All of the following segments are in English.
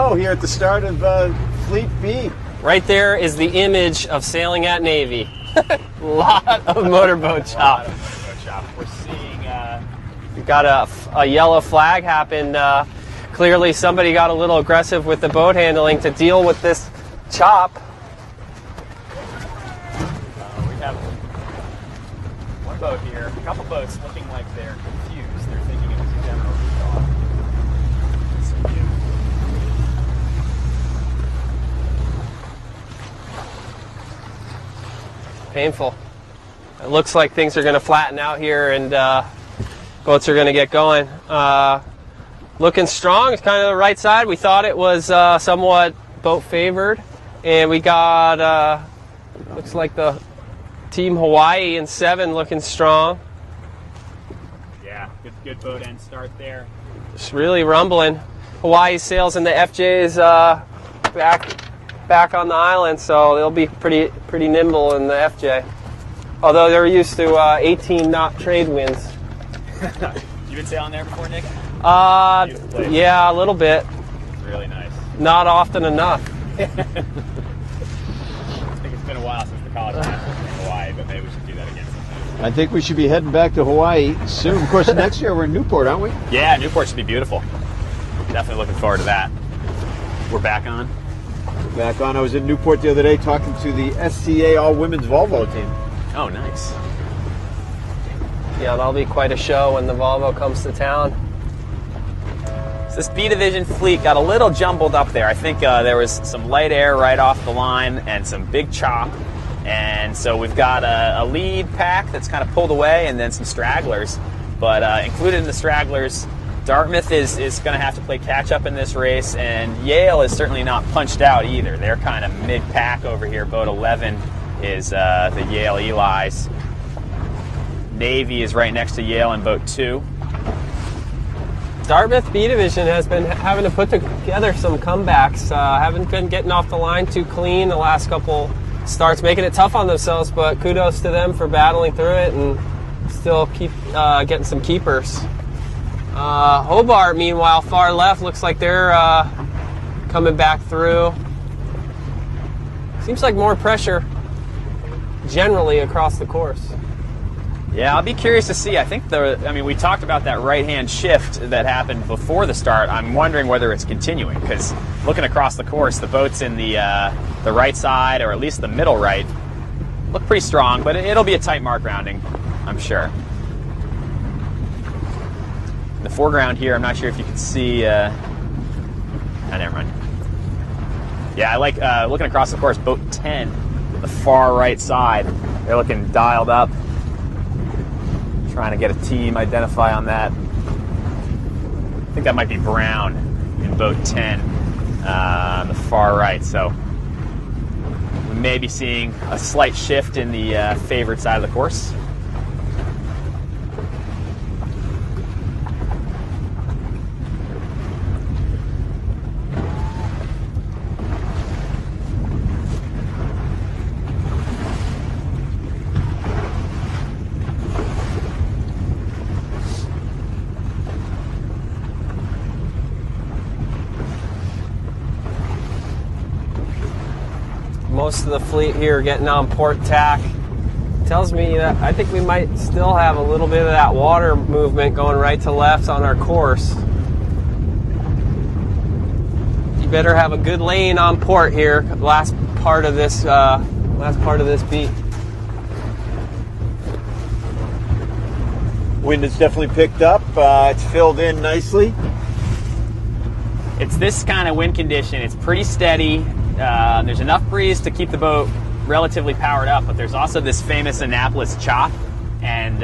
go here at the start of Fleet B. Right there is the image of sailing at Navy. Lot of motorboat chop. We're seeing... We've got a yellow flag happen. Clearly somebody got a little aggressive with the boat handling to deal with this chop. We have one boat here, a couple boats looking like they're confused. They're thinking it was a general recall. Painful. It looks like things are going to flatten out here and boats are going to get going. Looking strong. It's kind of the right side. We thought it was somewhat boat favored. And we got, looks like the Team Hawaii in 7 looking strong. Yeah, good boat end start there. Just really rumbling. Hawaii sails in the FJ's back on the island, so they'll be pretty nimble in the FJ. Although they're used to 18-knot trade winds. You been sailing there before, Nick? Yeah, a little bit. It's really nice. Not often enough. I think it's been a while since the college masters in Hawaii, but maybe we should do that again sometime. I think we should be heading back to Hawaii soon. Of course, next year we're in Newport, aren't we? Yeah, Newport should be beautiful. Definitely looking forward to that. We're back on. Back on. I was in Newport the other day talking to the SCA all-women's Volvo team. Oh, nice. Yeah, that'll be quite a show when the Volvo comes to town. So this B Division fleet got a little jumbled up there. I think there was some light air right off the line and some big chop. And so we've got a lead pack that's kind of pulled away and then some stragglers. But included in the stragglers, Dartmouth is going to have to play catch-up in this race, and Yale is certainly not punched out either. They're kind of mid-pack over here. Boat 11 is the Yale Eli's. Navy is right next to Yale in boat 2. Dartmouth B Division has been having to put together some comebacks. Haven't been getting off the line too clean the last couple starts, making it tough on themselves, but kudos to them for battling through it and still keep getting some keepers. Hobart, meanwhile, far left, looks like they're coming back through. Seems like more pressure generally across the course. Yeah, I'll be curious to see. I think we talked about that right-hand shift that happened before the start. I'm wondering whether it's continuing, because looking across the course, the boats in the right side, or at least the middle right, look pretty strong, but it'll be a tight mark rounding, I'm sure. In the foreground here, I'm not sure if you can see... never mind. Yeah, I like looking across the course, boat 10, the far right side. They're looking dialed up. Trying to get a team identify on that. I think that might be Brown in boat 10 on the far right. So we may be seeing a slight shift in the favored side of the course. Most of the fleet here getting on port tack. Tells me that I think we might still have a little bit of that water movement going right to left on our course. You better have a good lane on port here. Last part of this beat. Wind has definitely picked up. It's filled in nicely. It's this kind of wind condition. It's pretty steady. There's enough breeze to keep the boat relatively powered up, but there's also this famous Annapolis chop, and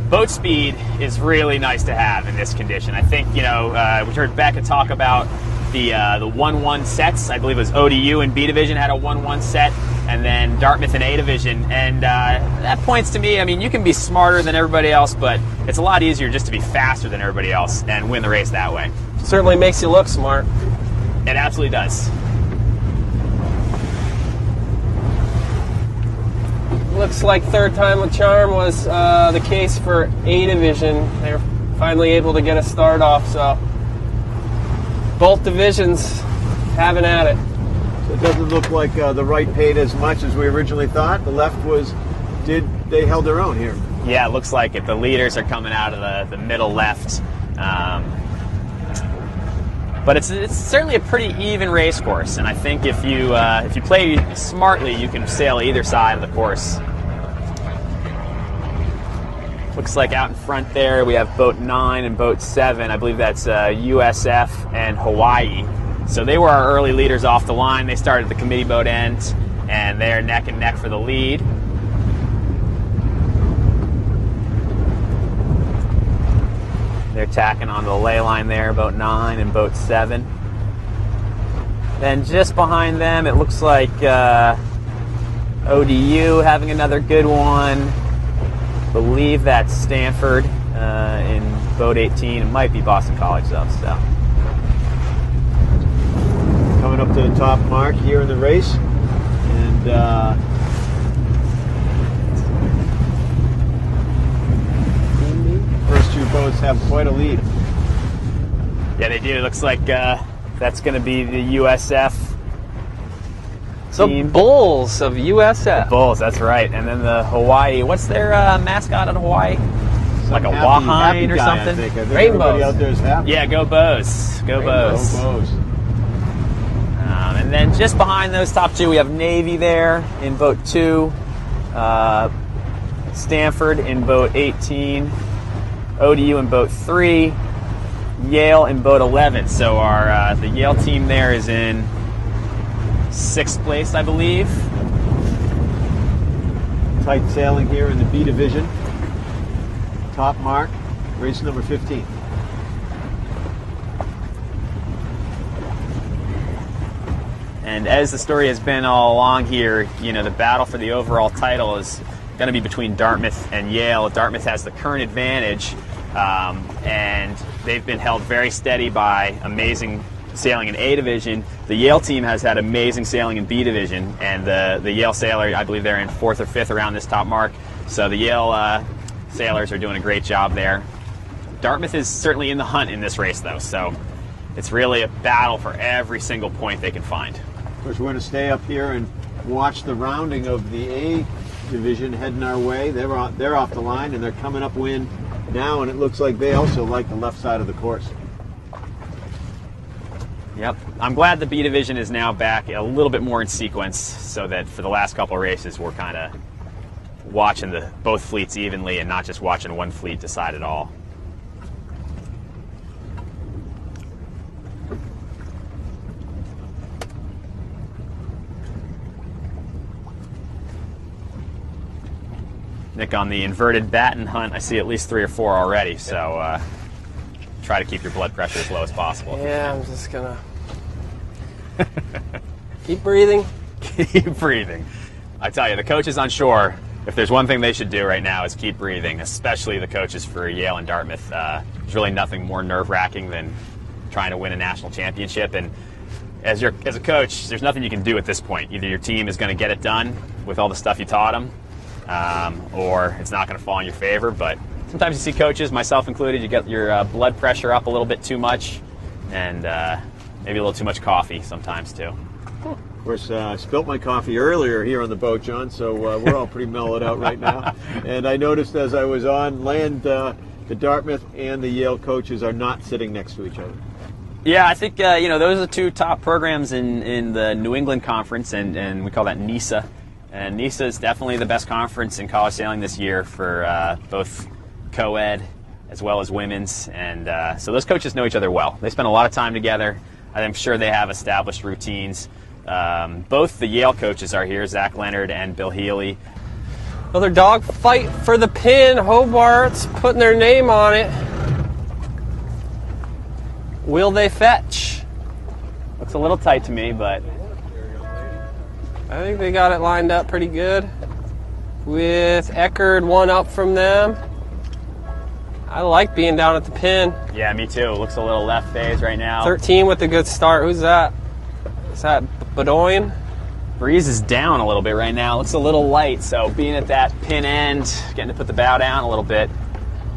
boat speed is really nice to have in this condition. I think, we heard Becca talk about the 1-1 sets. I believe it was ODU and B Division had a 1-1 set, and then Dartmouth and A Division, and that points to me, you can be smarter than everybody else, but it's a lot easier just to be faster than everybody else and win the race that way. Certainly makes you look smart. It absolutely does. Looks like third time with charm was the case for A Division. They're finally able to get a start off, so both divisions having at it. So it doesn't look like the right paid as much as we originally thought. The left they held their own here. Yeah, it looks like it. The leaders are coming out of the middle left. But it's certainly a pretty even race course, and I think if you play smartly, you can sail either side of the course. Looks like out in front there we have boat 9 and boat 7. I believe that's USF and Hawaii. So they were our early leaders off the line. They started at the committee boat end, and they're neck and neck for the lead. They're tacking on the ley line there, boat 9 and boat 7. Then just behind them, it looks like ODU having another good one. I believe that's Stanford in boat 18. It might be Boston College though. So coming up to the top mark here in the race, and first two boats have quite a lead. yeah, they do. It looks like that's going to be the USF The team. Bulls of USF. Bulls, that's right. And then the Hawaii. What's their mascot in Hawaii? Like a wahine or guy, something? I think Rainbows. everybody out there is happy. Yeah, go Bows. Go Bows. Go Bows. And then just behind those top two, we have Navy there in boat 2, Stanford in boat 18, ODU in boat 3, Yale in boat 11. So our the Yale team there is in 6th place, I believe. Tight sailing here in the B division. Top mark, race number 15. And as the story has been all along here, the battle for the overall title is going to be between Dartmouth and Yale. Dartmouth has the current advantage, and they've been held very steady by amazing sailing in A division. The Yale team has had amazing sailing in B division, and the Yale sailor, I believe they're in 4th or 5th around this top mark. So the Yale sailors are doing a great job there. Dartmouth is certainly in the hunt in this race, though, so it's really a battle for every single point they can find. Of course, we're going to stay up here and watch the rounding of the A division heading our way. They're off the line, and they're coming upwind now, and it looks like they also like the left side of the course. Yep. I'm glad the B division is now back a little bit more in sequence, so that for the last couple of races we're kind of watching both fleets evenly and not just watching one fleet decide it all. Nick, on the inverted batten hunt, I see at least 3 or 4 already, so try to keep your blood pressure as low as possible. Yeah, I'm just gonna keep breathing. Keep breathing. I tell you, the coaches on shore, if there's one thing they should do right now is keep breathing, especially the coaches for Yale and Dartmouth. There's really nothing more nerve-wracking than trying to win a national championship, and as a coach, there's nothing you can do at this point. Either your team is going to get it done with all the stuff you taught them, or it's not going to fall in your favor. But sometimes you see coaches, myself included, you get your blood pressure up a little bit too much, and maybe a little too much coffee sometimes too. Of course, I spilt my coffee earlier here on the boat, John, so we're all pretty mellowed out right now. And I noticed as I was on land, the Dartmouth and the Yale coaches are not sitting next to each other. Yeah, I think those are the 2 top programs in the New England Conference, and we call that NISA. And NISA is definitely the best conference in college sailing this year for both co-ed as well as women's. And so those coaches know each other well. They spend a lot of time together. I'm sure they have established routines. Both the Yale coaches are here, Zach Leonard and Bill Healy. Another dog fight for the pin. Hobart's putting their name on it. Will they fetch? Looks a little tight to me, but I think they got it lined up pretty good. With Eckerd 1 up from them. I like being down at the pin. yeah, me too. Looks a little left phase right now. 13 with a good start. Who's that? Is that Bedoin? Breeze is down a little bit right now. Looks a little light, so being at that pin end, getting to put the bow down a little bit,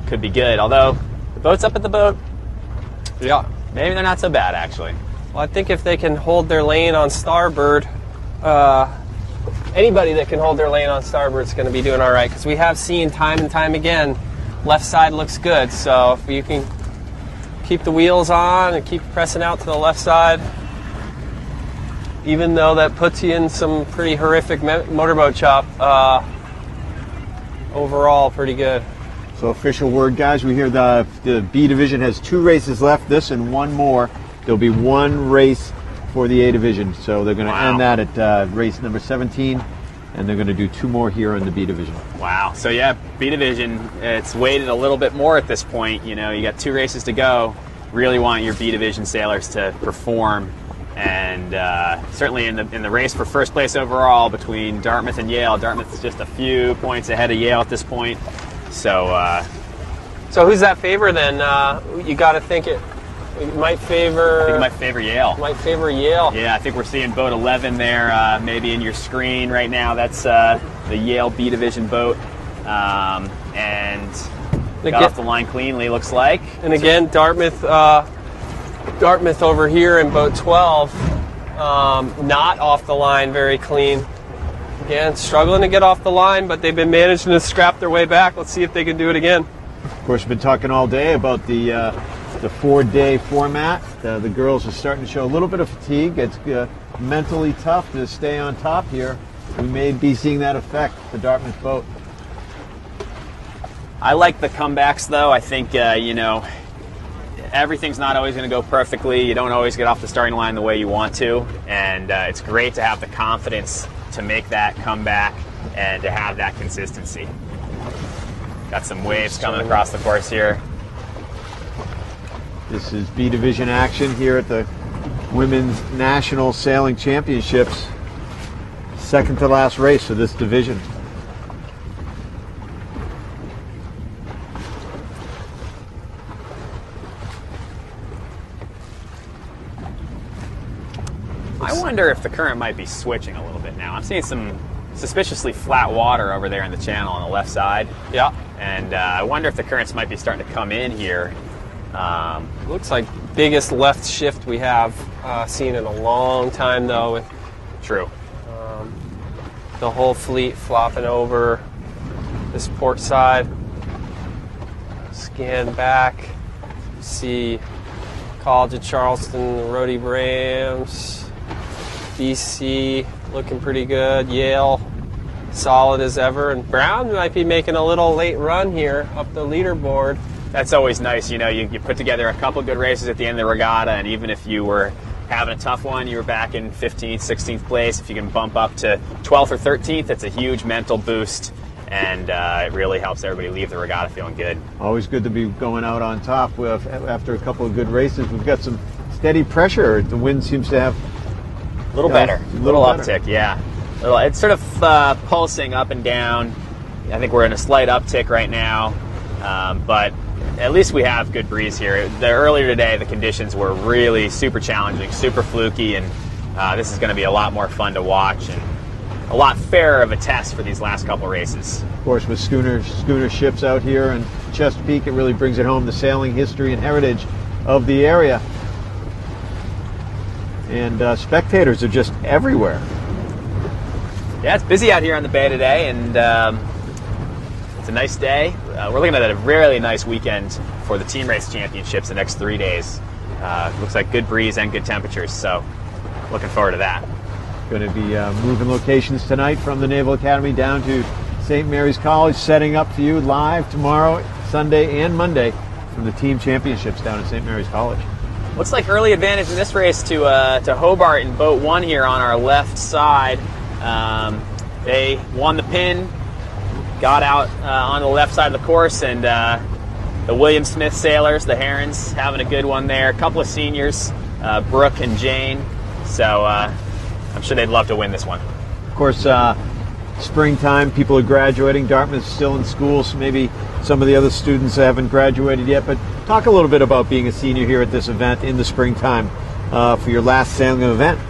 could be good. Although the boat's up at the boat. Yeah. Maybe they're not so bad, actually. Well, I think if they can hold their lane on starboard, anybody that can hold their lane on starboard is going to be doing all right, because we have seen time and time again, left side looks good. So if you can keep the wheels on and keep pressing out to the left side, even though that puts you in some pretty horrific motorboat chop, overall pretty good. So official word, guys, we hear the B division has 2 races left, this and one more. There'll be 1 race for the A division. So they're going to end that at race number 17, and they're going to do 2 more here in the B division. Wow. So yeah, B division, it's weighted a little bit more at this point. You know, you got 2 races to go. Really want your B division sailors to perform, and certainly in the race for first place overall between Dartmouth and Yale. Dartmouth is just a few points ahead of Yale at this point. So who's that favor then? You got to think it might favor. I think it might favor Yale. Might favor Yale. Yeah, I think we're seeing boat 11 there, maybe in your screen right now. That's the Yale B division boat, and got off the line cleanly, looks like. And again, Dartmouth over here in boat 12, not off the line very clean. Again, struggling to get off the line, but they've been managing to scrap their way back. Let's see if they can do it again. Of course, we've been talking all day about the 4-day format. The girls are starting to show a little bit of fatigue. It's mentally tough to stay on top here. We may be seeing that affect the Dartmouth boat. I like the comebacks, though. I think, everything's not always going to go perfectly. You don't always get off the starting line the way you want to, and it's great to have the confidence to make that comeback and to have that consistency. Got some waves coming across the course here. This is B division action here at the Women's National Sailing Championships. Second to last race for this division. I wonder if the current might be switching a little bit now. I'm seeing some suspiciously flat water over there in the channel on the left side. Yeah. And I wonder if the currents might be starting to come in here. Looks like biggest left shift we have seen in a long time, though. True. The whole fleet flopping over this port side. Scan back. See College of Charleston, Rhody Brams. BC looking pretty good. Yale solid as ever. And Brown might be making a little late run here up the leaderboard. That's always nice. You know, you put together a couple good races at the end of the regatta, and even if you were having a tough one, you were back in 15th, 16th place. If you can bump up to 12th or 13th, it's a huge mental boost, and it really helps everybody leave the regatta feeling good. Always good to be going out on top after a couple of good races. We've got some steady pressure. The wind seems to have a little better. Little uptick, yeah. It's sort of pulsing up and down. I think we're in a slight uptick right now, but at least we have good breeze here. Earlier today, the conditions were really super challenging, super fluky, and this is going to be a lot more fun to watch and a lot fairer of a test for these last couple races. Of course, with schooner ships out here in Chesapeake, it really brings it home, the sailing history and heritage of the area. And spectators are just everywhere. Yeah, it's busy out here on the bay today, and it's a nice day. We're looking at a really nice weekend for the team race championships the next 3 days. Looks like good breeze and good temperatures, so looking forward to that. Going to be moving locations tonight from the Naval Academy down to St. Mary's College, setting up for you live tomorrow, Sunday and Monday from the team championships down at St. Mary's College. Looks like early advantage in this race to Hobart in boat 1 here on our left side. They won the pin, got out on the left side of the course, and the William Smith sailors, the Herons, having a good one there. A couple of seniors, Brooke and Jane, so I'm sure they'd love to win this one. Of course, springtime, people are graduating. Dartmouth's still in school, so maybe some of the other students haven't graduated yet, but talk a little bit about being a senior here at this event in the springtime for your last sailing event.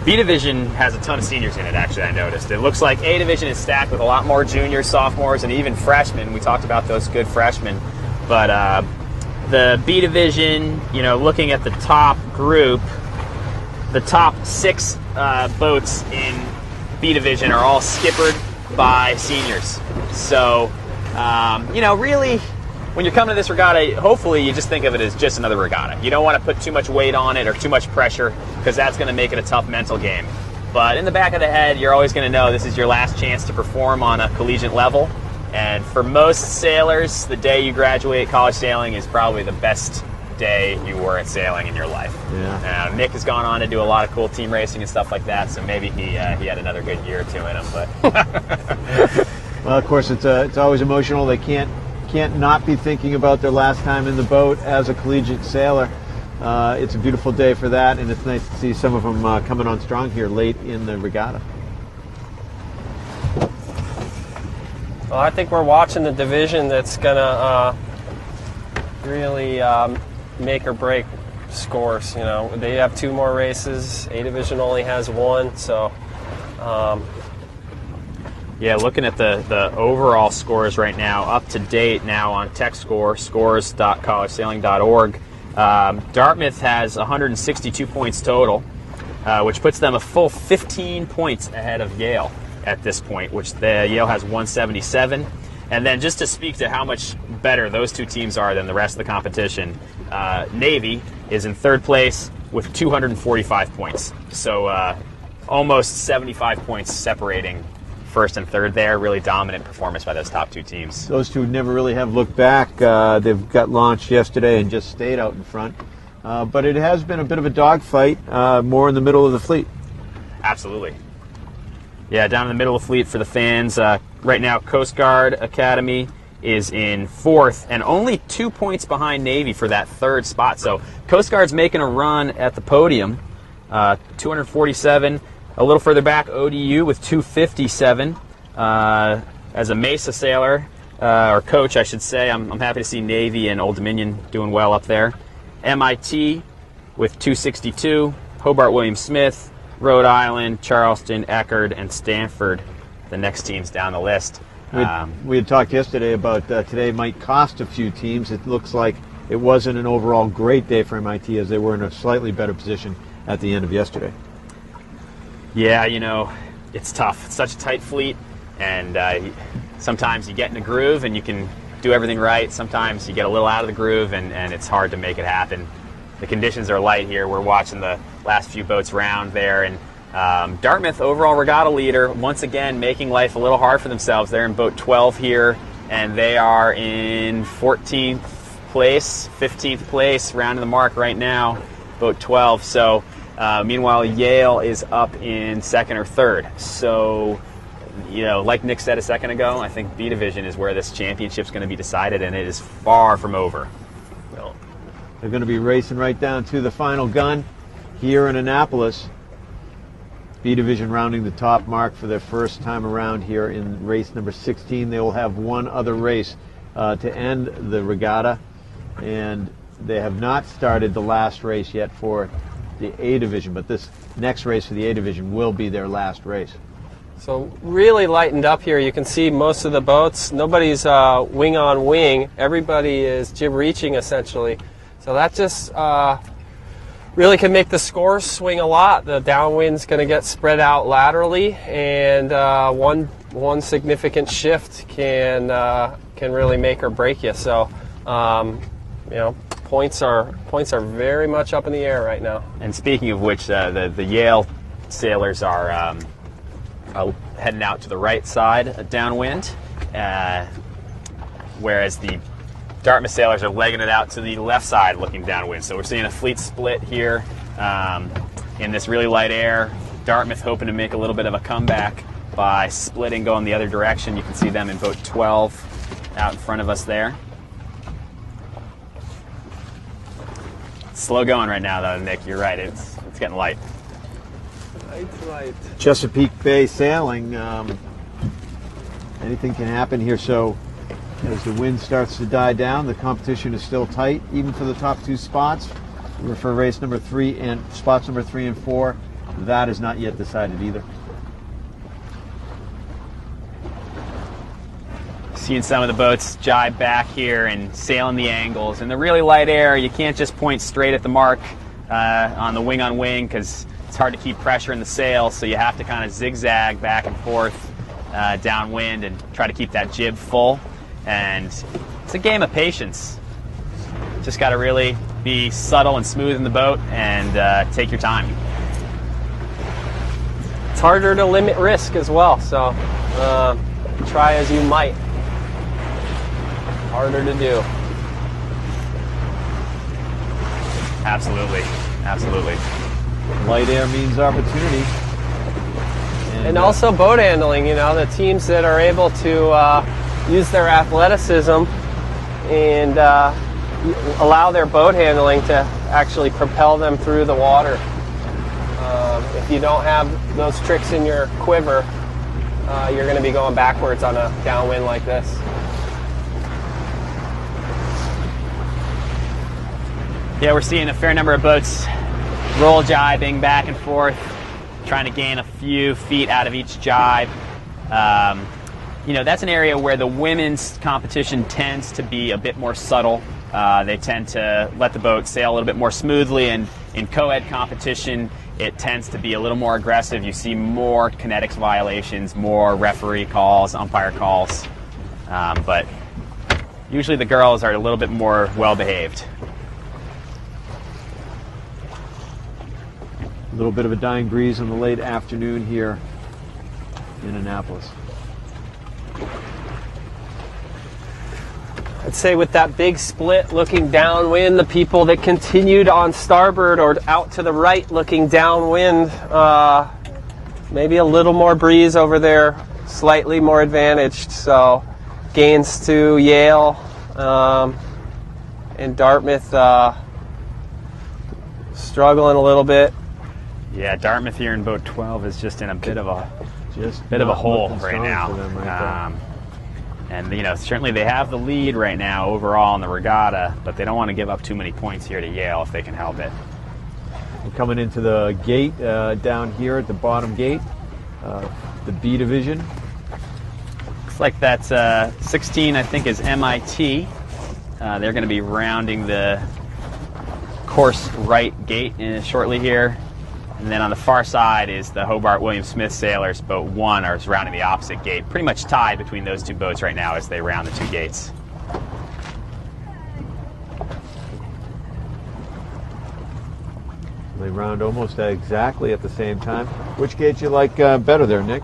B Division has a ton of seniors in it, actually, I noticed. It looks like A Division is stacked with a lot more juniors, sophomores, and even freshmen. We talked about those good freshmen. But The B division, looking at the top group, the top 6 boats in B division are all skippered by seniors. So, really, when you're coming to this regatta, hopefully you just think of it as just another regatta. You don't want to put too much weight on it or too much pressure, because that's going to make it a tough mental game. But in the back of the head, you're always going to know this is your last chance to perform on a collegiate level. And for most sailors, the day you graduate college sailing is probably the best day you were at sailing in your life. Yeah. Nick has gone on to do a lot of cool team racing and stuff like that, so maybe he had another good year or two in him. But well, of course, it's always emotional. They can't not be thinking about their last time in the boat as a collegiate sailor. It's a beautiful day for that, and it's nice to see some of them coming on strong here late in the regatta. Well, I think we're watching the division that's going to really make or break scores. They have 2 more races. A division only has 1, so. Yeah, looking at the overall scores right now, up to date now on TechScore, scores.collegesailing.org. Dartmouth has 162 points total, which puts them a full 15 points ahead of Yale at this point, which Yale has 177. And then just to speak to how much better those 2 teams are than the rest of the competition, Navy is in 3rd place with 245 points. So almost 75 points separating 1st and 3rd there. Really dominant performance by those top 2 teams. Those 2 never really have looked back. They've got launched yesterday and just stayed out in front. But it has been a bit of a dogfight, more in the middle of the fleet. Absolutely. Yeah, down in the middle of the fleet for the fans. Right now, Coast Guard Academy is in 4th and only 2 points behind Navy for that 3rd spot. So Coast Guard's making a run at the podium. 247. A little further back, ODU with 257. As a Mesa sailor, or coach, I should say, I'm happy to see Navy and Old Dominion doing well up there. MIT with 262. Hobart William Smith, Rhode Island, Charleston, Eckerd, and Stanford, the next teams down the list. We had talked yesterday about today might cost a few teams. It looks like it wasn't an overall great day for MIT, as they were in a slightly better position at the end of yesterday. Yeah, it's tough. It's such a tight fleet, and sometimes you get in a groove and you can do everything right. Sometimes you get a little out of the groove and it's hard to make it happen. The conditions are light here. We're watching the last few boats round there, and Dartmouth, overall regatta leader, once again making life a little hard for themselves. They're in boat 12 here, and they are in 14th place, 15th place, round the mark right now, boat 12. So meanwhile, Yale is up in 2nd or 3rd. So, like Nick said a second ago, I think B Division is where this championship's going to be decided, and it is far from over. They're going to be racing right down to the final gun here in Annapolis. B Division rounding the top mark for their first time around here in race number 16. They will have one other race to end the regatta, and they have not started the last race yet for the A Division, but this next race for the A Division will be their last race. So really lightened up here. You can see most of the boats. Nobody's wing on wing. Everybody is jib reaching essentially. So that just really can make the scores swing a lot. The downwind's going to get spread out laterally, and one significant shift can really make or break you. So points are very much up in the air right now. And speaking of which, the Yale sailors are heading out to the right side downwind, whereas the Dartmouth sailors are legging it out to the left side looking downwind. So we're seeing a fleet split here in this really light air. Dartmouth hoping to make a little bit of a comeback by splitting, going the other direction. You can see them in boat 12 out in front of us there. Slow going right now though, Nick. You're right. It's getting light. Light. Chesapeake Bay sailing. Anything can happen here. So as the wind starts to die down, the competition is still tight, even for the top two spots. For race number 3 and spots number 3 and 4, that is not yet decided either. Seeing some of the boats jibe back here and sailing the angles. In the really light air, you can't just point straight at the mark on the wing on wing because it's hard to keep pressure in the sail, so you have to kind of zigzag back and forth downwind and try to keep that jib full. And it's a game of patience. Just got to really be subtle and smooth in the boat and take your time. It's harder to limit risk as well, so try as you might. Harder to do. Absolutely, absolutely. Light air means opportunity. And also boat handling, you know, the teams that are able to use their athleticism and allow their boat handling to actually propel them through the water. If you don't have those tricks in your quiver, you're going to be going backwards on a downwind like this. Yeah, we're seeing a fair number of boats roll jibing back and forth, trying to gain a few feet out of each jibe. You know, that's an area where the women's competition tends to be a bit more subtle. They tend to let the boat sail a little bit more smoothly, and in co-ed competition, it tends to be a little more aggressive. You see more kinetics violations, more referee calls, umpire calls. But usually the girls are a little bit more well-behaved. A little bit of a dying breeze in the late afternoon here in Annapolis. I'd say with that big split looking downwind, the people that continued on starboard or out to the right looking downwind, maybe a little more breeze over there, slightly more advantaged. So gains to Yale and Dartmouth struggling a little bit. Yeah, Dartmouth here in boat 12 is just in a bit of a hole right now. And you know, certainly they have the lead right now overall in the regatta, but they don't want to give up too many points here to Yale if they can help it. We're coming into the gate down here at the bottom gate, the B division. Looks like that's 16, I think, is MIT. They're going to be rounding the course right gate shortly here. And then on the far side is the Hobart William Smith Sailors. Boat 1 is rounding the opposite gate. Pretty much tied between those two boats right now as they round the two gates. They round almost exactly at the same time. Which gate you like better there, Nick?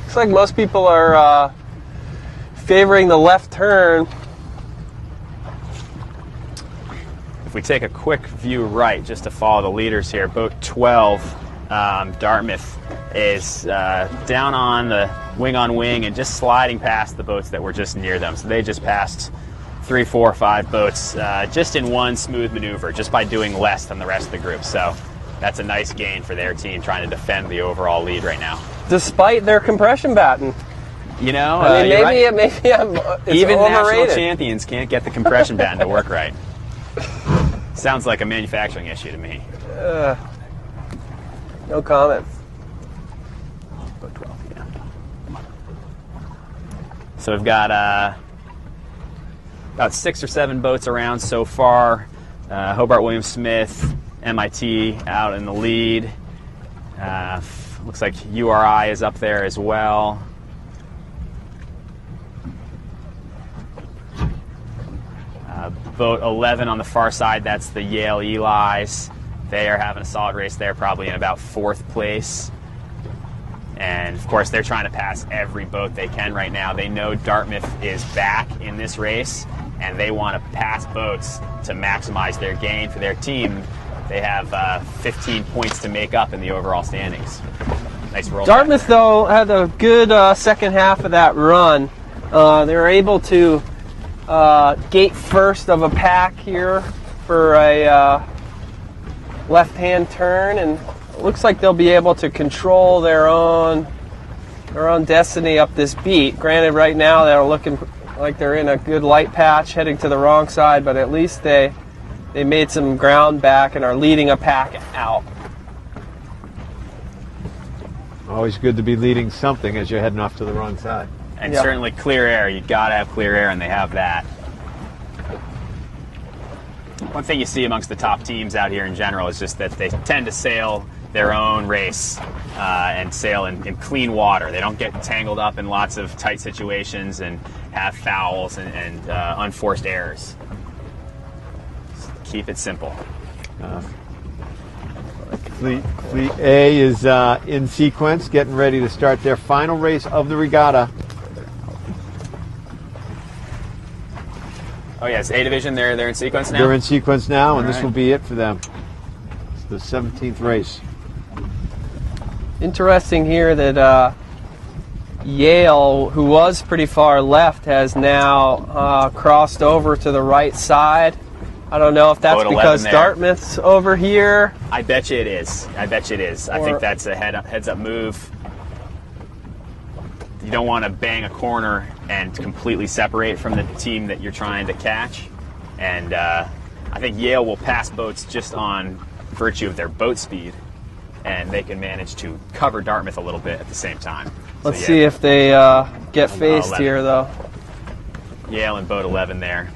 Looks like most people are favoring the left turn. If we take a quick view right, just to follow the leaders here, boat 12, Dartmouth, is down on the wing on wing and just sliding past the boats that were just near them. So they just passed 3, 4, 5 boats just in one smooth maneuver, just by doing less than the rest of the group. So that's a nice gain for their team trying to defend the overall lead right now. Despite their compression batten. You know, I mean, maybe it's even overrated. national champions can't get the compression batten to work right. Sounds like a manufacturing issue to me. No comment. Boat 12, yeah. So we've got about 6 or 7 boats around so far. Hobart William Smith, MIT out in the lead. Looks like URI is up there as well. Boat 11 on the far side, that's the Yale Eli's. They are having a solid race there, probably in about 4th place. And of course, they're trying to pass every boat they can right now. They know Dartmouth is back in this race, and they want to pass boats to maximize their gain for their team. They have 15 points to make up in the overall standings. Nice roll. Dartmouth, though, had a good second half of that run. They were able to gate first of a pack here for a left-hand turn, and it looks like they'll be able to control their own destiny up this beat. Granted, right now they're looking like they're in a good light patch heading to the wrong side, but at least they made some ground back and are leading a pack out. Always good to be leading something as you're heading off to the wrong side. And Yeah. certainly clear air. You've got to have clear air, and they have that. One thing you see amongst the top teams out here in general is just that they tend to sail their own race and sail in clean water. They don't get tangled up in lots of tight situations and have fouls and unforced errors. Just keep it simple. Fleet A is in sequence, getting ready to start their final race of the regatta. Oh yes, A division. They're in sequence now. They're in sequence now, and All this right. will be it for them. It's the 17th race. Interesting here that Yale, who was pretty far left, has now crossed over to the right side. I don't know if that's Boat 11 because there. Dartmouth's over here. I bet you it is. I think that's a heads up move. You don't want to bang a corner and completely separate from the team that you're trying to catch. And I think Yale will pass boats just on virtue of their boat speed, and they can manage to cover Dartmouth a little bit at the same time. Let's see if they get faced 11. here, though. Yale in boat 11 there.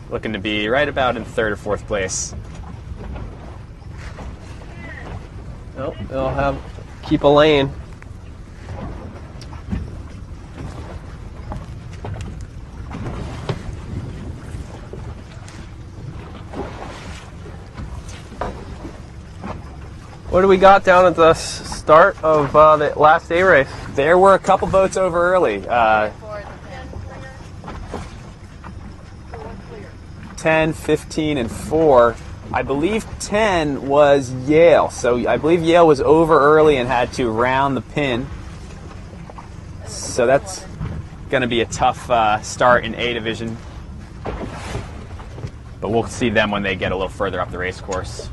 Looking to be right about in third or fourth place. Nope, they'll keep a lane. What do we got down at the start of the last A race? There were a couple boats over early. 10, 15, and 4. I believe 10 was Yale. So I believe Yale was over early and had to round the pin. So that's going to be a tough start in A division. But we'll see them when they get a little further up the race course.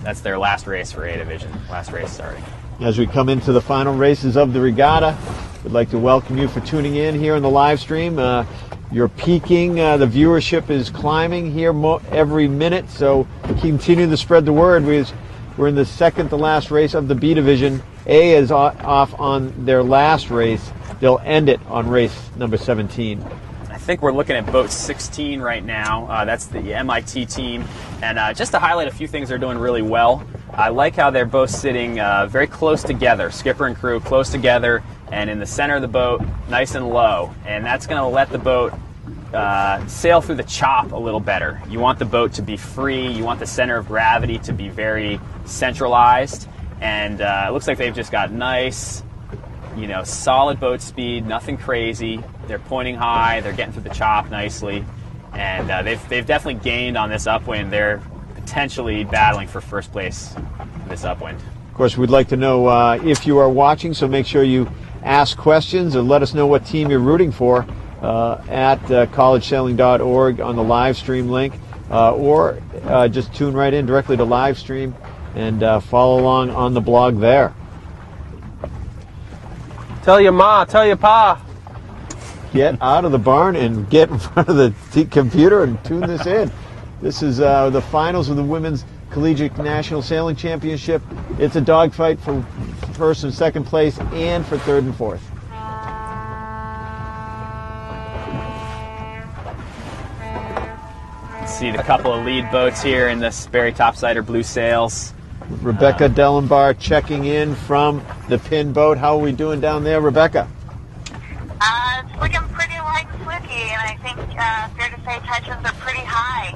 That's their last race for A division. Last race starting. As we come into the final races of the regatta, we'd like to welcome you for tuning in here in the live stream. You're peaking. The viewership is climbing here every minute, so continue to spread the word. We're in the second to last race of the B division. A is off on their last race. They'll end it on race number 17. I think we're looking at boat 16 right now. That's the MIT team. And just to highlight a few things they're doing really well, I like how they're both sitting very close together, skipper and crew close together, and in the center of the boat, nice and low. And that's going to let the boat sail through the chop a little better. You want the boat to be free. You want the center of gravity to be very centralized. And it looks like they've just got nice, solid boat speed, nothing crazy. They're pointing high. They're getting through the chop nicely. And they've definitely gained on this upwind. They're potentially battling for first place in this upwind. Of course, we'd like to know if you are watching, so make sure you ask questions and let us know what team you're rooting for at collegesailing.org on the live stream link, or just tune right in directly to live stream and follow along on the blog there. Tell your ma, tell your pa. Get out of the barn and get in front of the computer and tune this in. This is the finals of the Women's Collegiate National Sailing Championship. It's a dogfight for first and second place and for third and fourth. See the couple of lead boats here in the Sperry Topsider Blue Sails. Rebecca Dellenbar checking in from the pin boat. How are we doing down there, Rebecca? It's looking pretty light and fluky, and I think fair to say tensions are pretty high.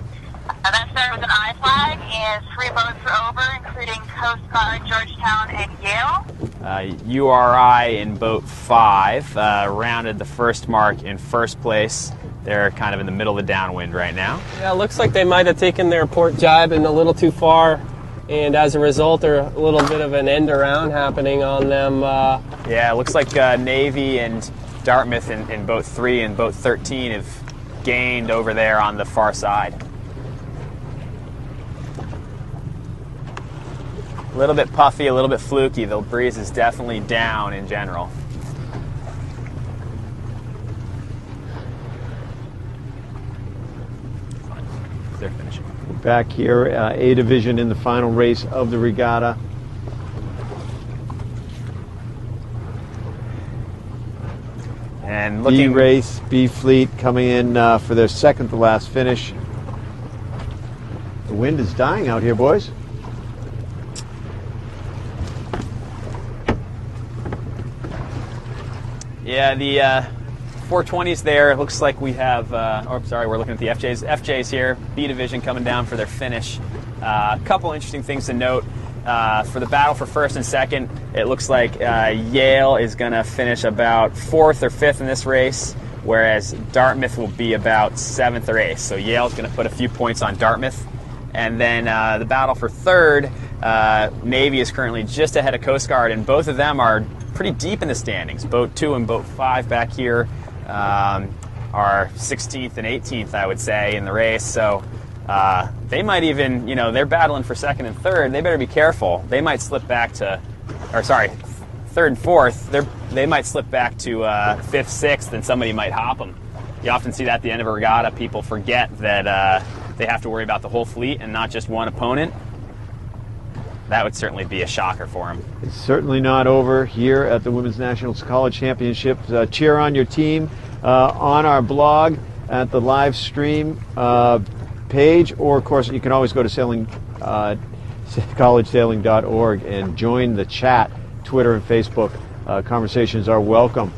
That started with an I flag, and 3 boats were over, including Coast Guard, Georgetown, and Yale. URI in boat 5 rounded the first mark in first place. They're kind of in the middle of the downwind right now. Yeah, it looks like they might have taken their port jibe in a little too far, and as a result, there's a little bit of an end around happening on them. Yeah, it looks like Navy and Dartmouth in boat 3 and boat 13 have gained over there on the far side. A little bit puffy, a little bit fluky. The breeze is definitely down in general. They're finishing. Back here, A division in the final race of the regatta. And B looking race, B fleet coming in for their second to last finish. The wind is dying out here, boys. Yeah, the 420s there. It looks like we have, we're looking at the FJs. FJs here, B division coming down for their finish. A couple interesting things to note. For the battle for first and second, it looks like Yale is going to finish about 4th or 5th in this race, whereas Dartmouth will be about 7th or 8th. So Yale's going to put a few points on Dartmouth. And then the battle for third, Navy is currently just ahead of Coast Guard, and both of them are pretty deep in the standings. Boat 2 and Boat 5 back here are 16th and 18th, I would say, in the race. So they might even, they're battling for second and third. They better be careful. They might slip back to, third and fourth. They might slip back to 5th, 6th, and somebody might hop them. You often see that at the end of a regatta. People forget that they have to worry about the whole fleet and not just one opponent. That would certainly be a shocker for them. It's certainly not over here at the Women's National College Championships. Cheer on your team on our blog at the live stream page, or of course you can always go to collegesailing.org and join the chat. Twitter and Facebook conversations are welcome.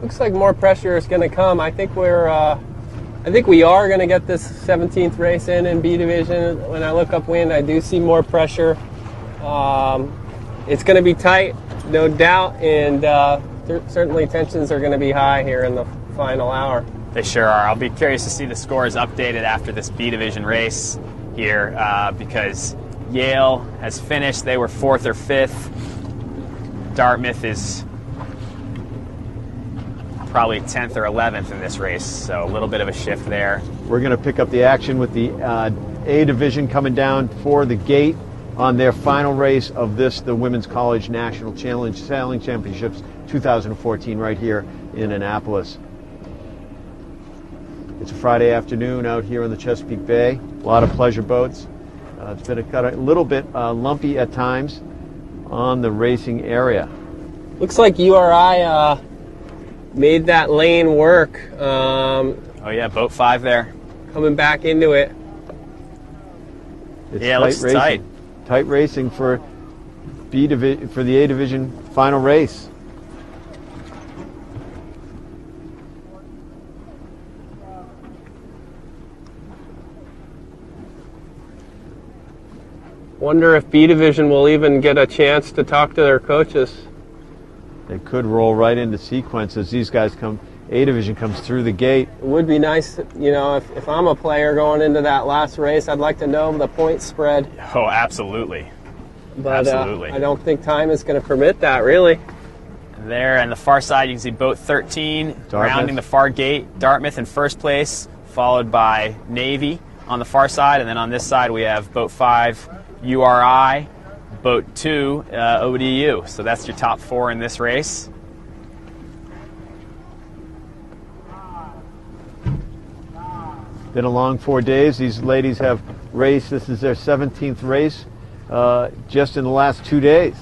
Looks like more pressure is going to come. I think we are going to get this 17th race in B division. When I look upwind, I do see more pressure. It's going to be tight, no doubt, and certainly tensions are going to be high here in the final hour. They sure are. I'll be curious to see the scores updated after this B division race here, because Yale has finished. They were 4th or 5th. Dartmouth is probably 10th or 11th in this race, so a little bit of a shift there. We're going to pick up the action with the A division coming down for the gate on their final race of the Women's College National Challenge Sailing Championships 2014 right here in Annapolis. It's a Friday afternoon out here in the Chesapeake Bay. A lot of pleasure boats. It's been a little bit lumpy at times on the racing area. Looks like URI made that lane work. Oh yeah, Boat 5 there. Coming back into it. It's yeah, it looks tight. Tight racing for the A division final race. Wonder if B division will even get a chance to talk to their coaches. They could roll right into sequence as these guys come. A division comes through the gate. It would be nice, if I'm a player going into that last race, I'd like to know the point spread. Oh, absolutely. But absolutely. I don't think time is going to permit that, really. There on the far side, you can see Boat 13 Dartmouth. rounding the far gate. Dartmouth in first place, followed by Navy on the far side, and then on this side we have Boat 5, URI, Boat 2, ODU. So that's your top 4 in this race. Been a long 4 days. These ladies have raced. This is their 17th race just in the last 2 days.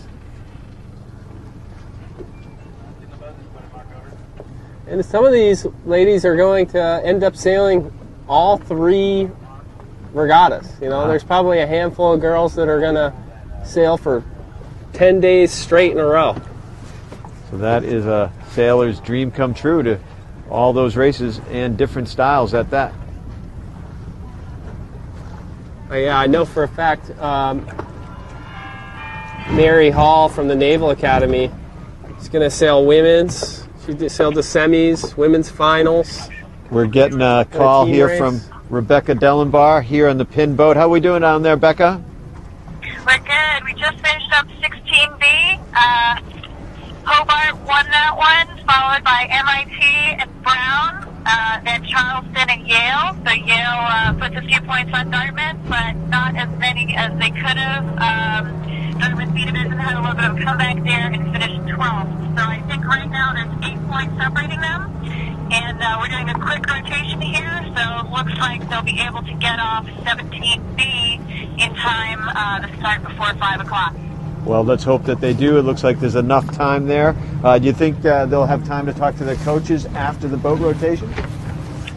And some of these ladies are going to end up sailing all 3 regattas. There's probably a handful of girls that are going to sail for 10 days straight in a row. So that is a sailor's dream come true to all those races and different styles at that. Yeah, I know for a fact Mary Hall from the Naval Academy is going to sail women's. She sailed the semis, women's finals. We're getting a call here race from Rebecca Dellenbar here on the pin boat. How are we doing down there, Becca? We're good. We just finished up 16B. Hobart won that one, followed by MIT and Brown, then Charleston and Yale. So Yale puts a few points on Dartmouth, but not as many as they could have. Dartmouth B division had a little bit of a comeback there and finished 12th. So I think right now there's 8 points separating them. And we're doing a quick rotation here, so it looks like they'll be able to get off 17B in time to start before 5 o'clock. Well, let's hope that they do. It looks like there's enough time there. Do you think they'll have time to talk to their coaches after the boat rotation?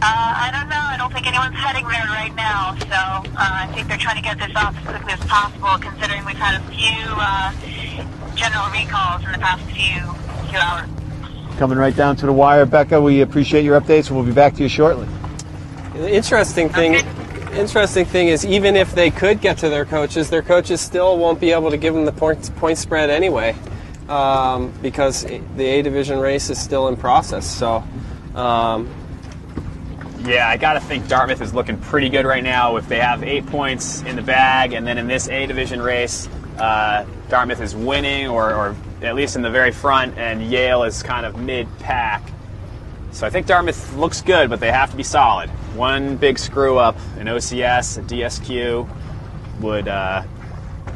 I don't know. I don't think anyone's heading there right now. So I think they're trying to get this off as quickly as possible, considering we've had a few general recalls in the past few hours. Coming right down to the wire, Becca. We appreciate your updates, and we'll be back to you shortly. The interesting thing is, even if they could get to their coaches still won't be able to give them the point spread anyway, because the A division race is still in process. So, yeah, I got to think Dartmouth is looking pretty good right now. If they have 8 points in the bag, and then in this A division race, Dartmouth is winning, or at least in the very front, and Yale is kind of mid-pack. So I think Dartmouth looks good, but they have to be solid. One big screw up, an OCS, a DSQ, would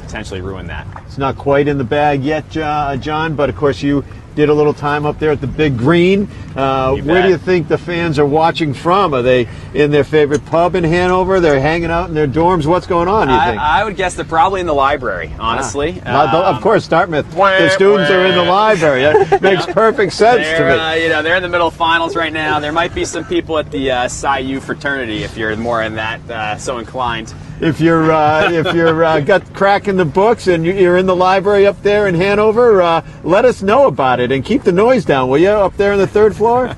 potentially ruin that. It's not quite in the bag yet, John, but of course you did a little time up there at the Big Green. Where do you think the fans are watching from? Are they in their favorite pub in Hanover? They're hanging out in their dorms? What's going on, do you think? I would guess they're probably in the library, honestly. Of course, Dartmouth. The students are in the library. That makes perfect sense to me. They're in the middle of finals right now. There might be some people at the Psi U fraternity if you're more in that, so inclined. If you're got crack in the books and you're in the library up there in Hanover, let us know about it and keep the noise down, will you? Up there on the 3rd floor.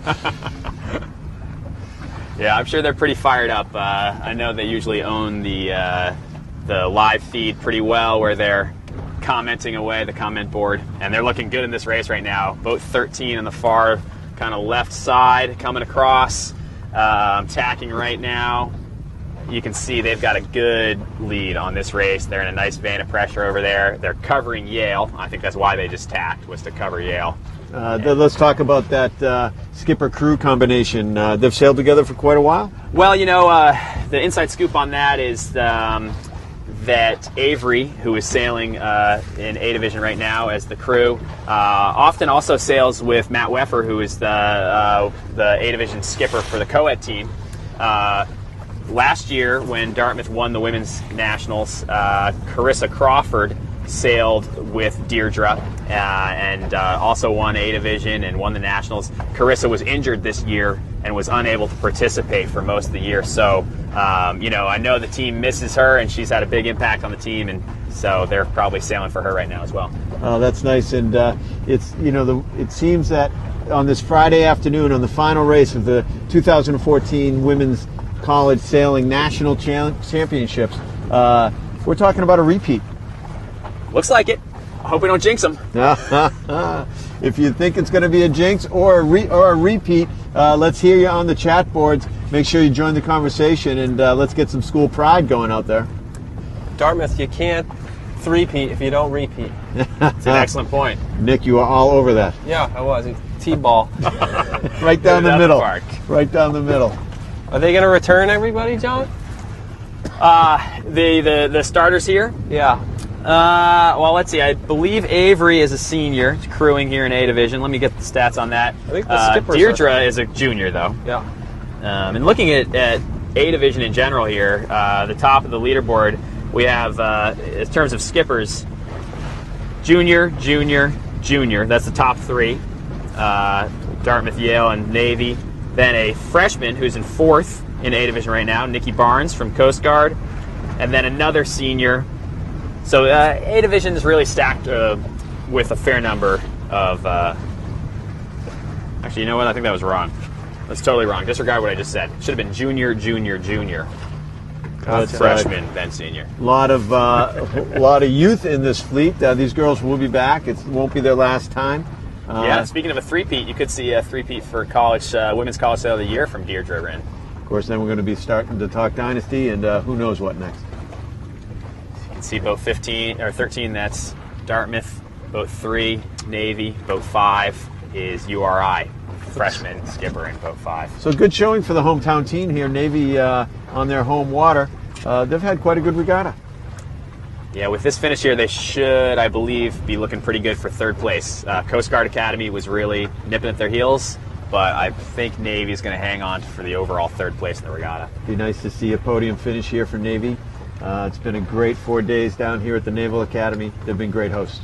Yeah, I'm sure they're pretty fired up. I know they usually own the live feed pretty well, where they're commenting away, the comment board, and they're looking good in this race right now. Boat 13 on the far kind of left side coming across, tacking right now. You can see they've got a good lead on this race. They're in a nice vein of pressure over there. They're covering Yale. I think that's why they just tacked, was to cover Yale. Let's talk about that skipper-crew combination. They've sailed together for quite a while? Well, the inside scoop on that is that Avery, who is sailing in A Division right now as the crew, often also sails with Matt Weffer, who is the A Division skipper for the co-ed team. Last year, when Dartmouth won the Women's Nationals, Carissa Crawford sailed with Deirdre and also won A Division and won the Nationals. Carissa was injured this year and was unable to participate for most of the year. So, I know the team misses her, and she's had a big impact on the team, and so they're probably sailing for her right now as well. Oh, that's nice. And it seems that on this Friday afternoon, on the final race of the 2014 Women's College Sailing National Championships, we're talking about a repeat. Looks like it. I hope we don't jinx them. If you think it's going to be a jinx or a repeat, let's hear you on the chat boards. Make sure you join the conversation, and let's get some school pride going out there. Dartmouth, you can't three-peat if you don't repeat. That's an excellent point. Nick, you are all over that. Yeah, I was. T-ball. Right down the middle. Right down the middle. Are they going to return everybody, John? The starters here? Yeah. Well, let's see. I believe Avery is a senior, crewing here in A Division. Let me get the stats on that. I think the skippers Deirdre is a junior, though. Yeah. And looking at A Division in general here, the top of the leaderboard, we have, in terms of skippers, junior, junior, junior. That's the top three. Dartmouth, Yale, and Navy. Then a freshman who's in 4th in A Division right now, Nikki Barnes from Coast Guard. And then another senior. So A Division is really stacked with a fair number of... Actually, you know what? I think that was wrong. That's totally wrong. Disregard what I just said. It should have been junior, junior, junior. Freshman, then senior. A lot of youth in this fleet. These girls will be back. It won't be their last time. Yeah, speaking of a three-peat, you could see a three-peat for college Women's College Sail of the Year from Deirdre Wren. Of course, then we're going to be starting to talk Dynasty, and who knows what next. You can see boat 15 or 13. That's Dartmouth. Boat 3, Navy. Boat 5 is URI. Freshman skipper in boat 5. So good showing for the hometown team here. Navy on their home water. They've had quite a good regatta. Yeah, with this finish here, they should, I believe, be looking pretty good for 3rd place. Coast Guard Academy was really nipping at their heels, but I think Navy's going to hang on for the overall 3rd place in the regatta. Be nice to see a podium finish here for Navy. It's been a great 4 days down here at the Naval Academy. They've been great hosts.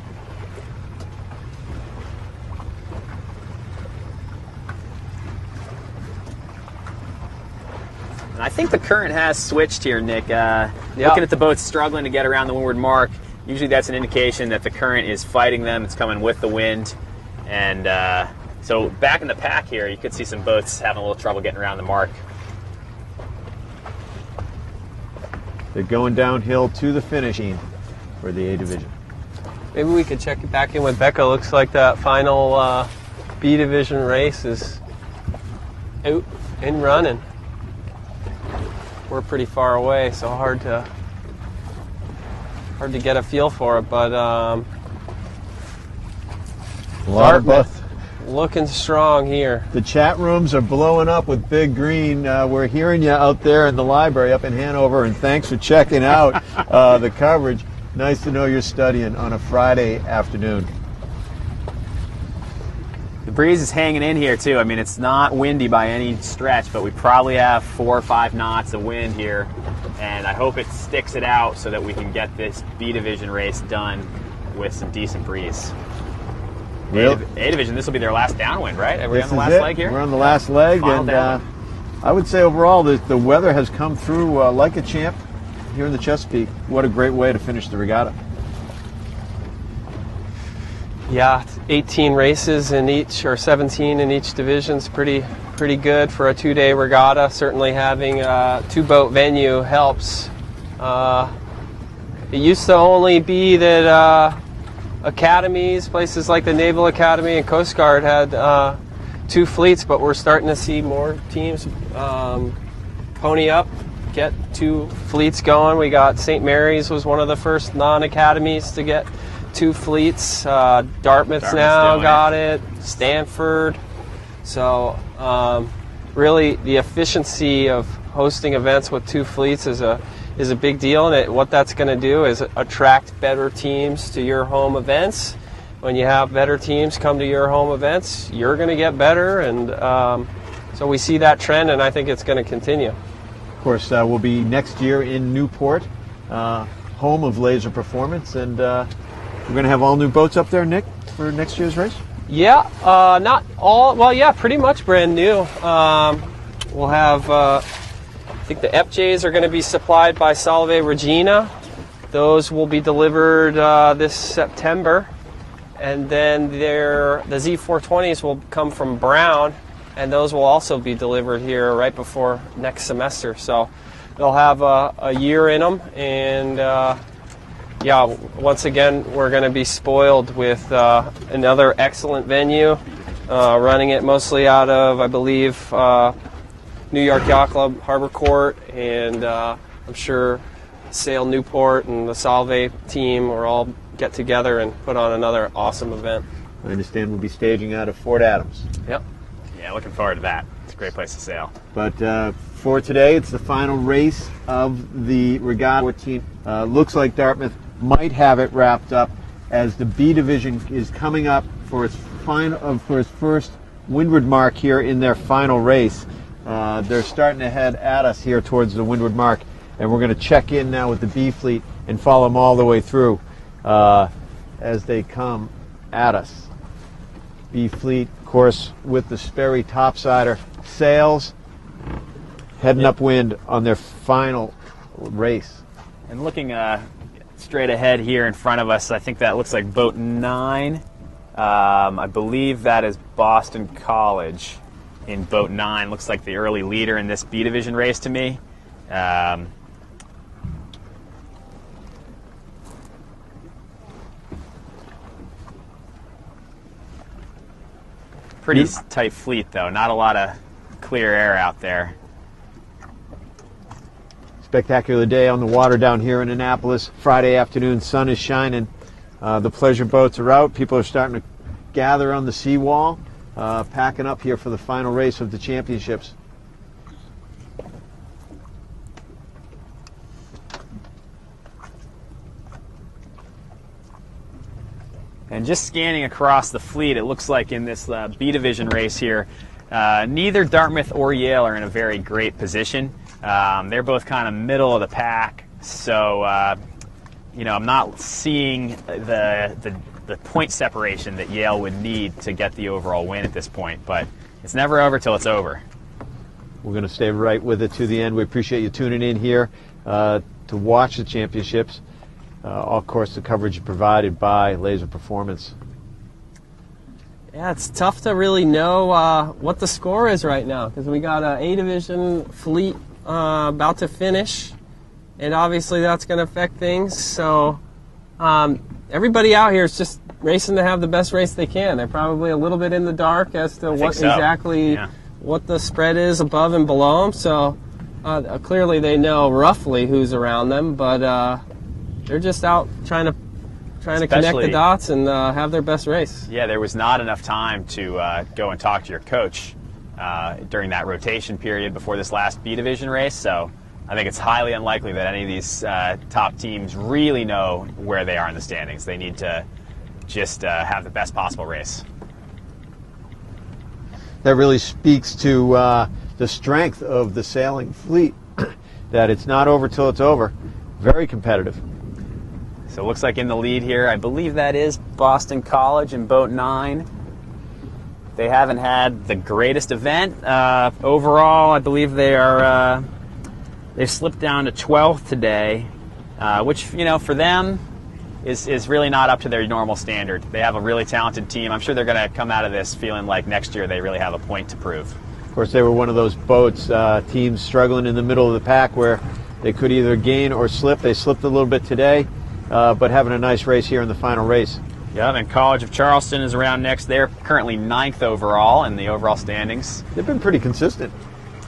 And I think the current has switched here, Nick. Looking at the boats struggling to get around the windward mark, usually that's an indication that the current is fighting them. It's coming with the wind. And so back in the pack here, you could see some boats having a little trouble getting around the mark. They're going downhill to the finishing for the A Division. Maybe we could check it back in with Becca. Looks like that final B Division race is out and running. We're pretty far away, so hard to get a feel for it. But a lot of both. Looking strong here. The chat rooms are blowing up with Big Green. We're hearing you out there in the library up in Hanover, and thanks for checking out the coverage. Nice to know you're studying on a Friday afternoon. The breeze is hanging in here too. I mean, it's not windy by any stretch, but we probably have 4 or 5 knots of wind here, and I hope it sticks it out so that we can get this B Division race done with some decent breeze. Really? A Division, this will be their last downwind, right? Are we on the last it. leg here? We're on the last leg, Final and I would say overall the weather has come through like a champ here in the Chesapeake. What a great way to finish the regatta. Yeah, 18 races in each, or 17 in each division is pretty good for a 2-day regatta. Certainly having a 2-boat venue helps. It used to only be that academies, places like the Naval Academy and Coast Guard had 2 fleets, but we're starting to see more teams pony up, get 2 fleets going. We got St. Mary's was one of the first non-academies to get 2 fleets. Dartmouth's now got it. Stanford. So really the efficiency of hosting events with 2 fleets is a big deal, and what that's going to do is attract better teams to your home events. When you have better teams come to your home events, you're going to get better, and so we see that trend, and I think it's going to continue. Of course, we'll be next year in Newport, home of Laser Performance, and we're going to have all new boats up there, Nick, for next year's race? Yeah, not all. Well, yeah, pretty much brand new. We'll have, I think the FJs are going to be supplied by Salve Regina. Those will be delivered this September. And then the Z420s will come from Brown, and those will also be delivered here right before next semester. So they'll have a year in them, and yeah, once again, we're going to be spoiled with another excellent venue, running it mostly out of, I believe, New York Yacht Club Harbor Court, and I'm sure Sail Newport and the Salve team will all get together and put on another awesome event. I understand we'll be staging out of Fort Adams. Yep. Yeah, looking forward to that. It's a great place to sail. But for today, it's the final race of the regatta 14. Looks like Dartmouth might have it wrapped up as the B Division is coming up for its first windward mark here in their final race. They're starting to head at us here towards the windward mark, and we're going to check in now with the B fleet and follow them all the way through as they come at us. B fleet, of course, with the Sperry topsider sails, heading upwind on their final race. And looking straight ahead here in front of us, I think that looks like boat 9. I believe that is Boston College in boat 9. Looks like the early leader in this B Division race to me. Pretty tight fleet, though. Not a lot of clear air out there. Spectacular day on the water down here in Annapolis. Friday afternoon, sun is shining. The pleasure boats are out. People are starting to gather on the seawall, packing up here for the final race of the championships. And just scanning across the fleet, it looks like in this B Division race here, neither Dartmouth or Yale are in a very great position. They're both kind of middle of the pack. So, I'm not seeing the point separation that Yale would need to get the overall win at this point. But it's never over till it's over. We're going to stay right with it to the end. We appreciate you tuning in here to watch the championships. Of course, the coverage provided by LaserPerformance. Yeah, it's tough to really know what the score is right now because we got an A-Division fleet about to finish, and obviously that's going to affect things. So everybody out here is just racing to have the best race they can. They're probably a little bit in the dark as to what the spread is above and below them. So clearly they know roughly who's around them, but they're just out trying to connect the dots and have their best race. Yeah, there was not enough time to go and talk to your coach during that rotation period before this last B Division race, so I think it's highly unlikely that any of these top teams really know where they are in the standings. They need to just have the best possible race. That really speaks to the strength of the sailing fleet, that it's not over till it's over. Very competitive. So it looks like in the lead here, I believe that is Boston College in boat 9. They haven't had the greatest event. Overall, I believe they've slipped down to 12th today, which, for them is really not up to their normal standard. They have a really talented team. I'm sure they're going to come out of this feeling like next year they really have a point to prove. Of course, they were one of those boats, teams struggling in the middle of the pack where they could either gain or slip. They slipped a little bit today. But having a nice race here in the final race. Yeah, and College of Charleston is around next. They're currently 9th overall in the overall standings. They've been pretty consistent.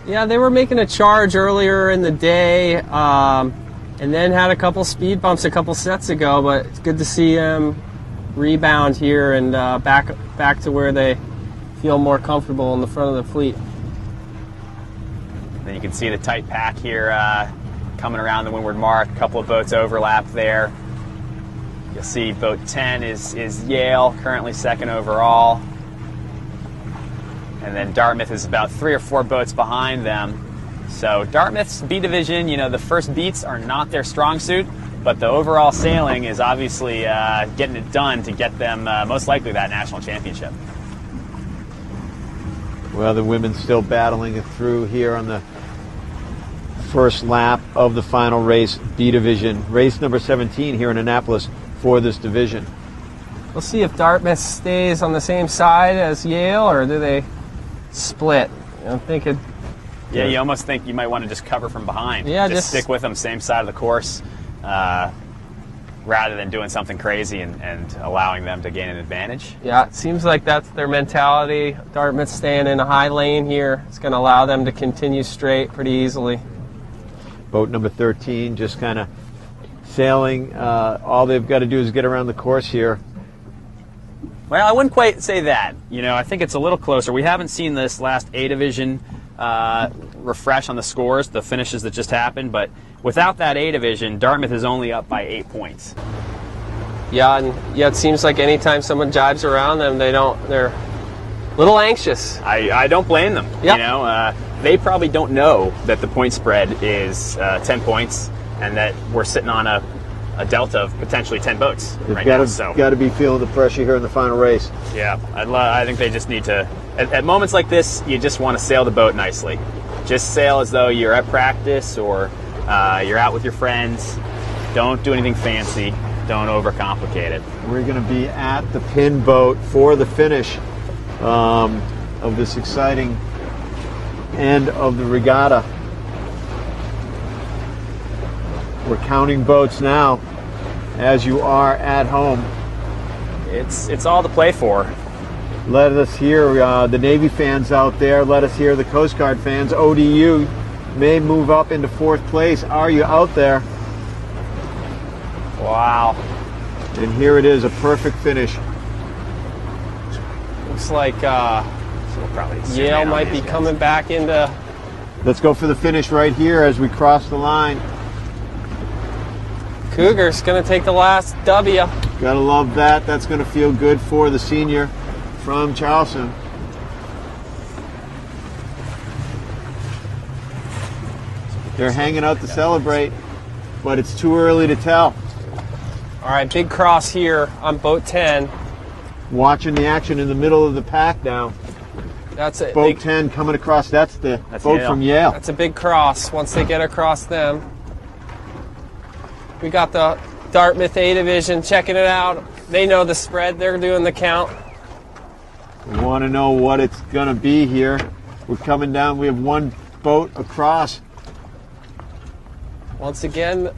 Yeah, they were making a charge earlier in the day and then had a couple speed bumps a couple sets ago, but it's good to see them rebound here and back to where they feel more comfortable in the front of the fleet. Then you can see the tight pack here coming around the windward mark. A couple of boats overlap there. You'll see boat 10 is Yale, currently 2nd overall. And then Dartmouth is about 3 or 4 boats behind them. So Dartmouth's B Division, the first beats are not their strong suit, but the overall sailing is obviously getting it done to get them most likely that national championship. Well, the women still battling it through here on the first lap of the final race, B Division. Race number 17 here in Annapolis for this division. We'll see if Dartmouth stays on the same side as Yale, or do they split? I'm thinking. Yeah, you almost think you might want to just cover from behind. Yeah, just stick with them, same side of the course, rather than doing something crazy and allowing them to gain an advantage. Yeah, it seems like that's their mentality. Dartmouth staying in a high lane here. It's going to allow them to continue straight pretty easily. Boat number 13 just kind of sailing. All they've got to do is get around the course here. Well, I wouldn't quite say that. I think it's a little closer. We haven't seen this last A Division refresh on the scores, the finishes that just happened, but without that A Division, Dartmouth is only up by 8 points. Yeah, and it seems like anytime someone jibes around them, they're a little anxious. I don't blame them. Yep. They probably don't know that the point spread is 10 points and that we're sitting on a delta of potentially 10 boats right now. So got to be feeling the pressure here in the final race. Yeah, I think they just need to, at moments like this, you just want to sail the boat nicely. Just sail as though you're at practice or you're out with your friends. Don't do anything fancy. Don't overcomplicate it. We're going to be at the pin boat for the finish of this exciting end of the regatta. We're counting boats now as you are at home. It's all to play for. Let us hear the Navy fans out there. Let us hear the Coast Guard fans. ODU may move up into 4th place. Are you out there? Wow. And here it is, a perfect finish. Looks like Yale might be coming back into... Let's go for the finish right here as we cross the line. Cougars going to take the last W. Gotta love that. That's going to feel good for the senior from Charleston. They're hanging out to celebrate. but it's too early to tell. All right, big cross here on boat 10. Watching the action in the middle of the pack now. That's it. Boat 10 coming across. That's the boat Yale. from Yale. That's a big cross once they get across them. We got the Dartmouth A Division checking it out. They know the spread. They're doing the count. We want to know what it's going to be here. We're coming down. We have one boat across. Once again,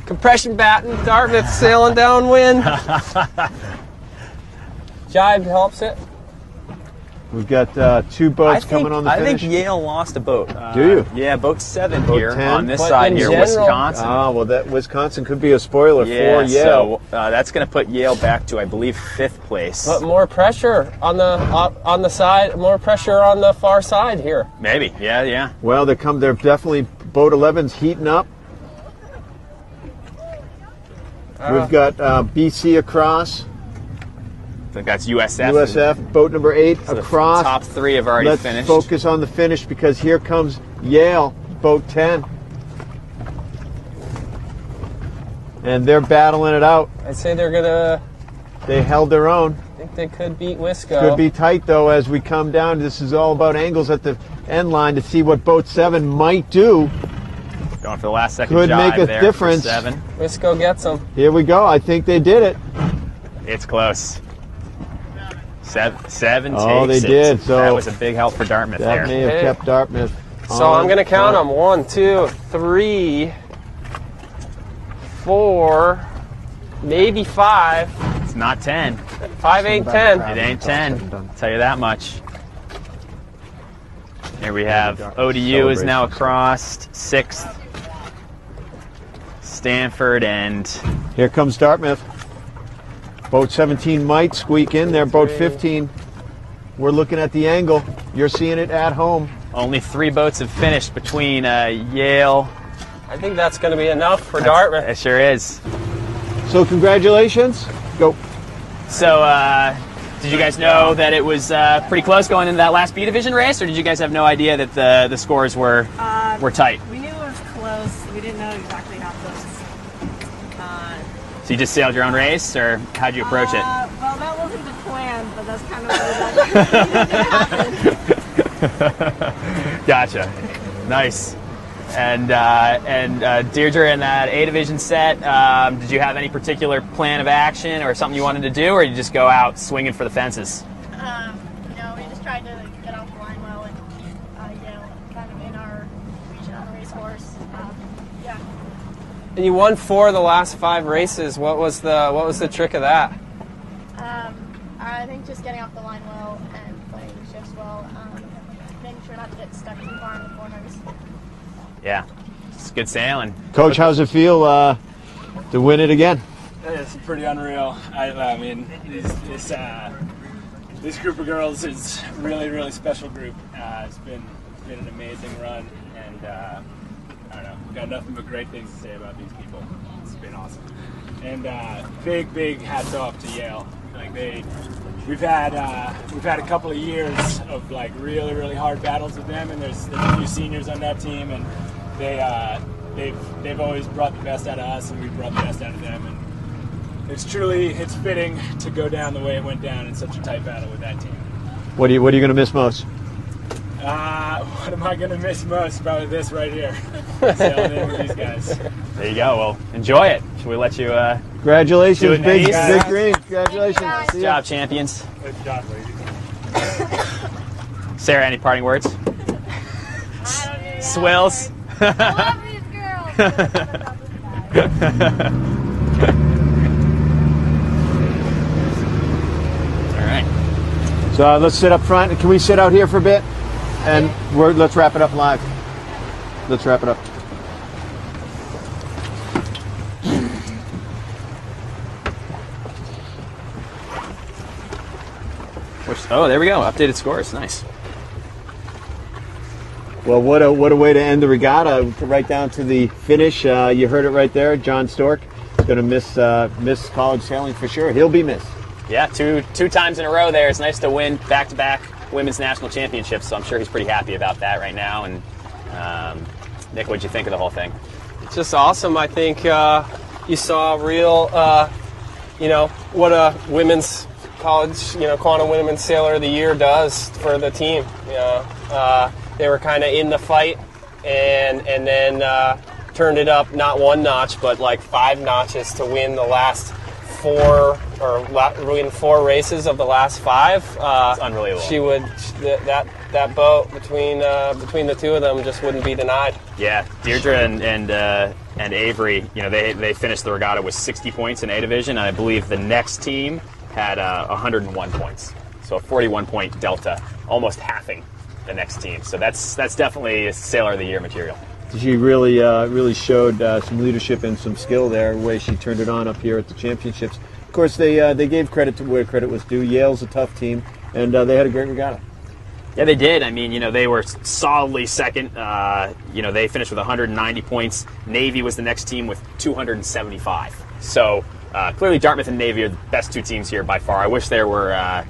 compression batten. Dartmouth sailing downwind. Jibe helps it. We've got two boats coming on the I finish. think Yale lost a boat. Do you? Yeah, boat 7 Boat here 10? on this But side in here, general- Wisconsin. Ah, well, that Wisconsin could be a spoiler Yeah, for Yale. so that's going to put Yale back to, I believe, 5th place. But more pressure on the side. More pressure on the far side here. Maybe, yeah. Well, they're definitely boat 11's heating up. We've got BC across. I think that's USF. USF, boat number 8 So across. The top 3 have already Let's finished. focus on the finish because here comes Yale, boat 10. And they're battling it out. I'd say they're gonna. They held their own. I think they could beat Wisco. Could be tight though as we come down. This is all about angles at the end line to see what boat 7 might do. Going for the last second Could jibe make a there difference. For 7. Wisco gets them. Here we go. I think they did it. It's close. 7 Oh, takes they it. did, so that was a big help for Dartmouth That there. may have Hey. kept Dartmouth. So I'm going to count them. 1, 2, 3, 4, maybe 5. It's not 10. 5 ain't 10. It ain't 10. I'll tell you that much. Here we have ODU is now across 6th. Stanford and Here comes Dartmouth. Boat 17 might squeak in there. Boat 15. We're looking at the angle. You're seeing it at home. only 3 boats have finished between Yale. I think that's going to be enough for Dartmouth. It sure is. So congratulations. Go. So, did you guys know that it was pretty close going into that last B division race, or did you guys have no idea that the scores were tight? We knew it was close. We didn't know exactly how close. So you just sailed your own race, or how'd you approach it? Well, that wasn't the plan, but that's kind of what happened. Gotcha. Nice. And Deirdre in that A division set, did you have any particular plan of action or something you wanted to do, or you just go out swinging for the fences? We just tried to get off the line well and keep kind of in our region on the race course. Yeah. And you won 4 of the last 5 races. What was the trick of that? I think just getting off the line well and playing shifts well, making sure not to get stuck too far in the corners. Yeah, it's good sailing. Coach, how's it feel to win it again? It's pretty unreal. I mean, this group of girls is really, really special group. It's been an amazing run, and I don't know, got nothing but great things to say about these people. It's been awesome, and big hats off to Yale. Like we've had a couple of years of like really, really hard battles with them, and there's a few seniors on that team, and they've always brought the best out of us, and we've brought the best out of them, and it's fitting to go down the way it went down in such a tight battle with that team. What are you going to miss most? What am I going to miss most? Probably this right here. Sailing in with these guys. There you go. Well, enjoy it. Should we let you? Congratulations, Do it, big Denise. green. Congratulations. Thank you, See Good ya. job, champions. Good job, ladies. Sarah, any parting words? I don't even know. Swills. I love these girls. All right. So let's sit up front. Can we sit out here for a bit? And let's wrap it up live. Let's wrap it up. Oh, there we go. Updated scores. Nice. Well, what a way to end the regatta, right down to the finish. You heard it right there. John Stork is going to miss college sailing for sure. He'll be missed. Yeah, two times in a row there. It's nice to win back-to-back women's national championships, so I'm sure he's pretty happy about that right now. And Nick, what'd you think of the whole thing? just awesome. I think you saw real, what a women's college, quantum women's sailor of the year does for the team. They were kind of in the fight and then turned it up not one notch but like 5 notches to win the last 4 win 4 races of the last 5. It's unbelievable. That boat between the two of them just wouldn't be denied. Yeah, Deirdre and Avery, they finished the regatta with 60 points in A division, and I believe the next team had 101 points. So a 41-point delta, almost halving the next team. So that's definitely Sailor of the Year material. She really showed some leadership and some skill there, the way she turned it on up here at the championships. Of course, they gave credit to where credit was due. Yale's a tough team, and they had a great regatta. Yeah, they did. I mean, they were solidly second. They finished with 190 points. Navy was the next team with 275. So clearly Dartmouth and Navy are the best 2 teams here by far. I wish there were,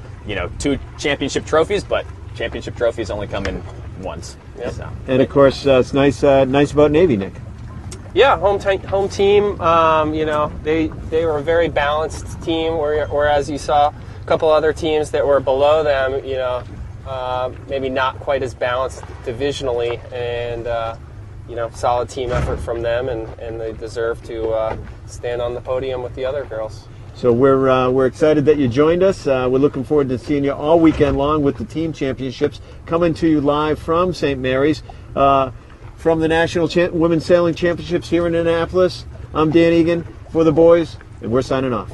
2 championship trophies, but championship trophies only come in once. Yep. So. And of course, it's nice about Navy, Nick. Yeah, home team. They were a very balanced team, whereas you saw a couple other teams that were below them. Maybe not quite as balanced divisionally, and solid team effort from them, and they deserve to stand on the podium with the other girls. So we're excited that you joined us. We're looking forward to seeing you all weekend long with the team championships coming to you live from St. Mary's, from the National Women's Sailing Championships here in Annapolis. I'm Dan Egan for the boys, and we're signing off.